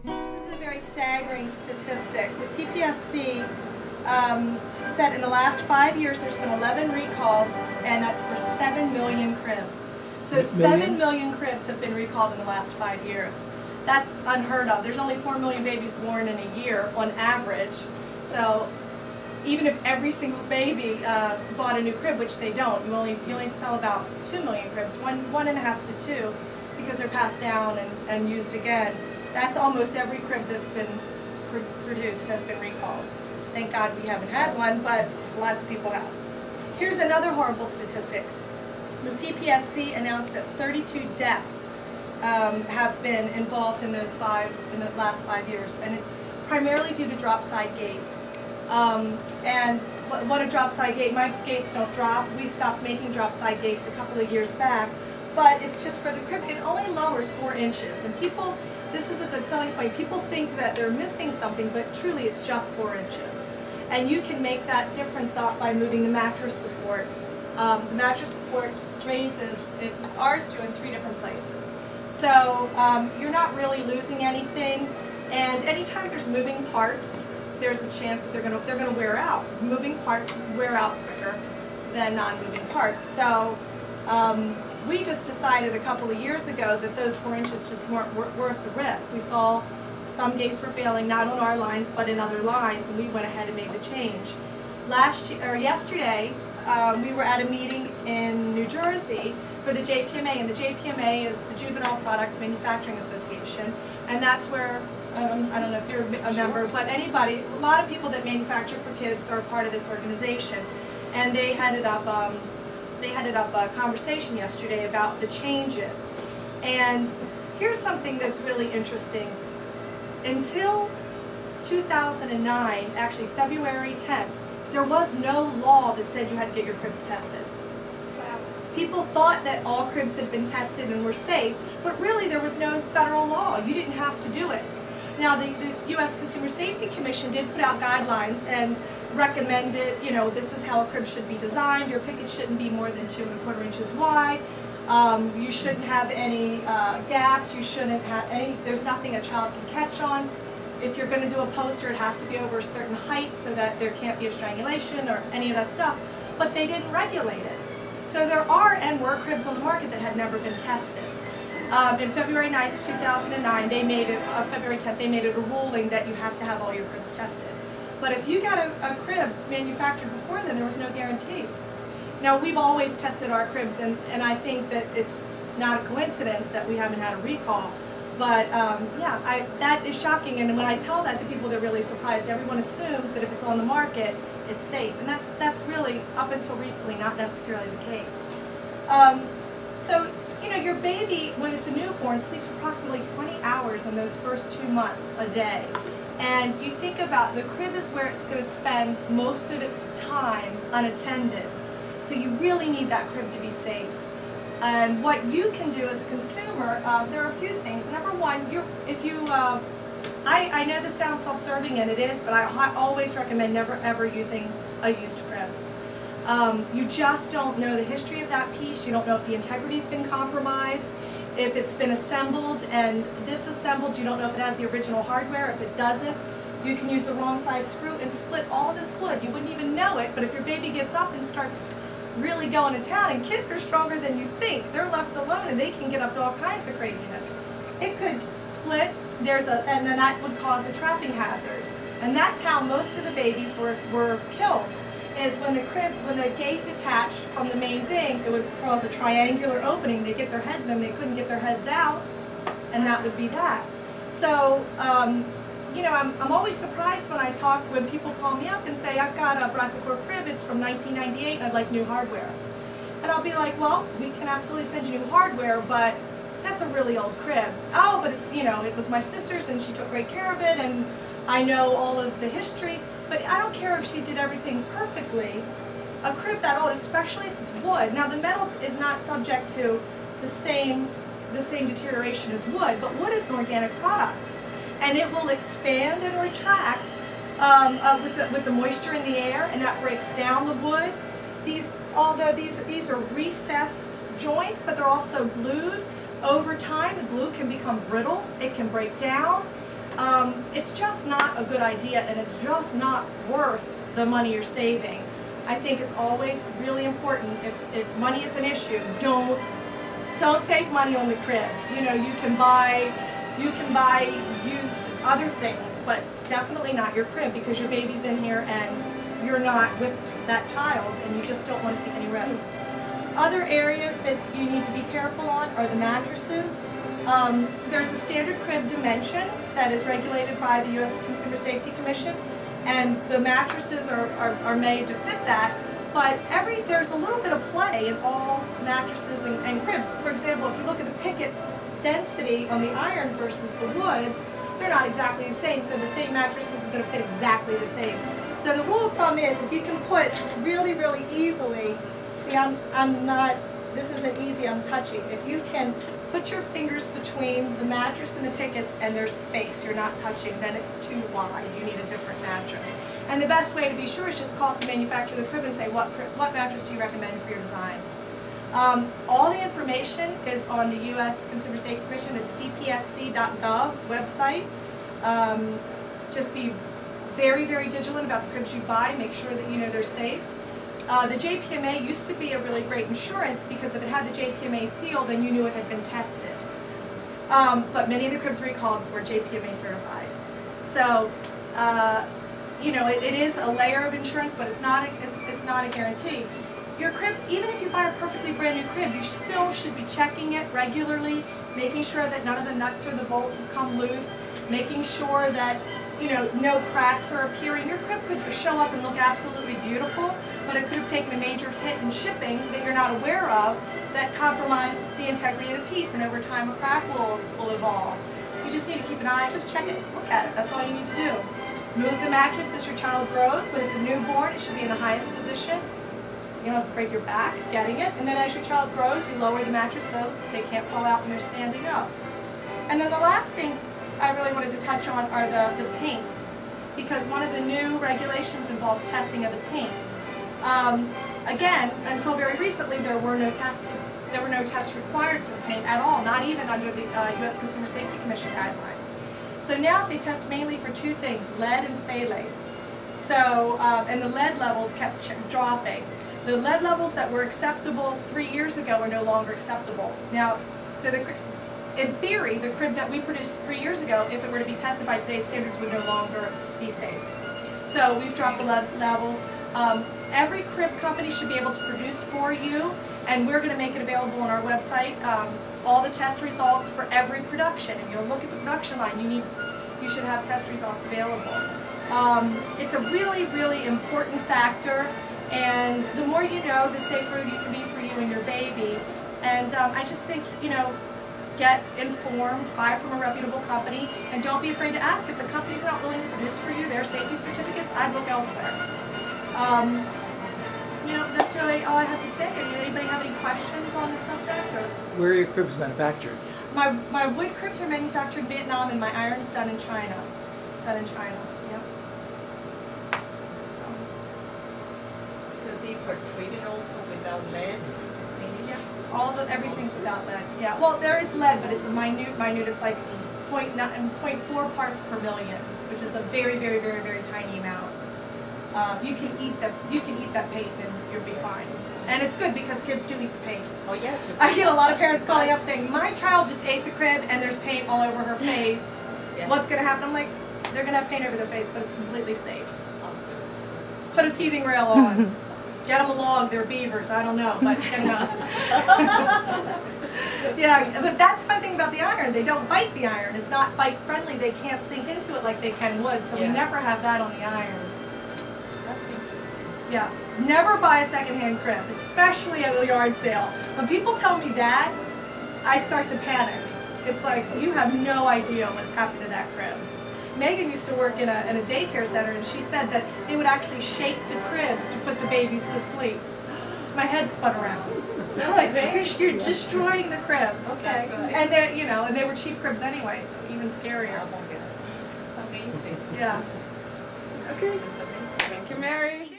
This is a very staggering statistic. The CPSC said in the last 5 years there's been 11 recalls, and that's for 7 million cribs. So 7 million cribs have been recalled in the last 5 years. That's unheard of. There's only 4 million babies born in a year on average. So even if every single baby bought a new crib, which they don't, you only sell about 2 million cribs, 1.5 to 2, because they're passed down and used again. That's almost every crib that's been produced has been recalled. Thank God we haven't had one, but lots of people have. Here's another horrible statistic. The CPSC announced that 32 deaths have been involved in the last 5 years, and it's primarily due to drop side gates. And what a drop side gate, my gates don't drop. We stopped making drop side gates a couple of years back, but it's just for the crib. It only lowers 4 inches, and people, this is a good selling point, people think that they're missing something, but truly it's just 4 inches. And you can make that difference up by moving the mattress support. The mattress support raises, ours do in 3 different places. So you're not really losing anything, and anytime there's moving parts, there's a chance that they're gonna wear out. Moving parts wear out quicker than non-moving parts. So we just decided a couple of years ago that those 4 inches just weren't worth the risk. We saw some gates were failing, not on our lines, but in other lines, and we went ahead and made the change. Yesterday, we were at a meeting in New Jersey for the JPMA, and the JPMA is the Juvenile Products Manufacturing Association, and that's where, I don't know if you're a member, but anybody, a lot of people that manufacture for kids are a part of this organization, and they headed up a conversation yesterday about the changes. And here's something that's really interesting. Until 2009, actually February 10th, there was no law that said you had to get your cribs tested. Wow. People thought that all cribs had been tested and were safe, but really there was no federal law. You didn't have to do it. Now the U.S. Consumer Safety Commission did put out guidelines and recommended, you know, this is how a crib should be designed. Your picket shouldn't be more than 2 1/4 inches wide. You shouldn't have any gaps. You shouldn't have any, there's nothing a child can catch on. If you're going to do a poster, it has to be over a certain height so that there can't be a strangulation or any of that stuff. But they didn't regulate it. So there are and were cribs on the market that had never been tested. In February 9th, 2009, they made it, February 10th, they made it a ruling that you have to have all your cribs tested. But if you got a crib manufactured before then, there was no guarantee. Now, we've always tested our cribs, and I think that it's not a coincidence that we haven't had a recall. But yeah, that is shocking, and when I tell that to people, they're really surprised. Everyone assumes that if it's on the market, it's safe, and that's really, up until recently, not necessarily the case. So, you know, your baby, when it's a newborn, sleeps approximately 20 hours in those first 2 months a day. And you think about, the crib is where it's going to spend most of its time unattended. So you really need that crib to be safe. And what you can do as a consumer, there are a few things. Number one, I know this sounds self-serving, and it is, but I always recommend never ever using a used crib. You just don't know the history of that piece. You don't know if the integrity's been compromised, if it's been assembled and disassembled. You don't know if it has the original hardware. If it doesn't, you can use the wrong size screw and split all this wood. You wouldn't even know it, but if your baby gets up and starts really going to town, and kids are stronger than you think, they're left alone and they can get up to all kinds of craziness. It could split, and then that would cause a trapping hazard. And that's how most of the babies were killed, is when the gate detached from the main thing, it would cause a triangular opening. They'd get their heads in, they couldn't get their heads out, and that would be that. So, you know, I'm always surprised when people call me up and say, I've got a Bratticor crib, it's from 1998, and I'd like new hardware. And I'll be like, well, we can absolutely send you new hardware, but that's a really old crib. Oh, but it's, you know, it was my sister's and she took great care of it, and I know all of the history, but I don't care if she did everything perfectly. A crib that old, especially if it's wood. Now, the metal is not subject to the same deterioration as wood, but wood is an organic product. And it will expand and retract with the moisture in the air, and that breaks down the wood. Although these are recessed joints, but they're also glued. over time, the glue can become brittle, it can break down. It's just not a good idea, and it's just not worth the money you're saving. I think it's always really important, if money is an issue, don't save money on the crib. You know, you can buy used other things, but definitely not your crib, because your baby's in here and you're not with that child, and you just don't want to take any risks. Other areas that you need to be careful on are the mattresses. There's a standard crib dimension that is regulated by the U.S. Consumer Safety Commission, and the mattresses are made to fit that, but there's a little bit of play in all mattresses and cribs. For example, if you look at the picket density on the iron versus the wood, they're not exactly the same, so the same mattress is going to fit exactly the same. So the rule of thumb is, if you can put really, really easily, see, I'm not, this isn't easy, I'm touchy. If you can put your fingers between the mattress and the pickets and there's space, you're not touching, then it's too wide, you need a different mattress. And the best way to be sure is just call up the manufacturer of the crib and say, what mattress do you recommend for your designs? All the information is on the U.S. Consumer Safety Commission at cpsc.gov's website. Just be very, very vigilant about the cribs you buy. Make sure that you know they're safe. The JPMA used to be a really great insurance, because if it had the JPMA seal, then you knew it had been tested. But many of the cribs recalled were JPMA certified. So, you know, it is a layer of insurance, but it's not a guarantee. Your crib, even if you buy a perfectly brand new crib, you still should be checking it regularly, making sure that none of the nuts or the bolts have come loose, making sure that, you know, no cracks are appearing. Your crib could show up and look absolutely beautiful, but it could have taken a major hit in shipping that you're not aware of that compromised the integrity of the piece, and over time a crack will evolve. You just need to keep an eye, just check it, look at it, that's all you need to do. Move the mattress as your child grows. When it's a newborn, it should be in the highest position. You don't have to break your back getting it, and then as your child grows, you lower the mattress so they can't fall out when they're standing up. And then the last thing I really wanted to touch on are the paints, because one of the new regulations involves testing of the paint. Again, until very recently, there were no tests required for the paint at all, not even under the U.S. Consumer Safety Commission guidelines. So now they test mainly for two things, lead and phthalates. So, and the lead levels kept dropping. The lead levels that were acceptable 3 years ago are no longer acceptable. Now, so in theory, the crib that we produced 3 years ago, if it were to be tested by today's standards, would no longer be safe. So we've dropped the lead levels. Every crib company should be able to produce for you, and we're going to make it available on our website, all the test results for every production. If you'll look at the production line, you should have test results available. It's a really, really important factor, and the more you know, the safer you can be for you and your baby. And I just think, you know, get informed, buy from a reputable company, and don't be afraid to ask. If the company's not willing to produce for you their safety certificates, I'd look elsewhere. You know, that's really all I have to say. Anybody have any questions on the subject? Or? Where are your cribs manufactured? My wood cribs are manufactured in Vietnam, and my iron's done in China. Done in China, yep. So these are treated also without lead? Yeah, everything's without lead. Yeah, well, there is lead, but it's a minute. It's like 0.4 parts per million, which is a very, very, very, very tiny amount. You can eat that paint and you'll be fine. And it's good because kids do eat the paint. Oh yes. I get a lot of parents calling up saying, my child just ate the crib and there's paint all over her face. Yeah. What's going to happen? I'm like, they're going to have paint over their face, but it's completely safe. Put a teething rail on. Get them a log, they're beavers, I don't know, but you know. Yeah, but that's the fun thing about the iron. They don't bite the iron. It's not bite friendly. They can't sink into it like they can wood, so we never have that on the iron. That's interesting. Yeah, never buy a secondhand crib, especially at a yard sale. When people tell me that, I start to panic. It's like, you have no idea what's happened to that crib. Megan used to work in a daycare center, and she said that they would actually shake the cribs to put the babies to sleep. My head spun around. Like, you're destroying the crib. Okay. Right. And they, you know, and they were cheap cribs anyway, so even scarier. It's amazing. Yeah. Okay. It's amazing. Thank you, Mary.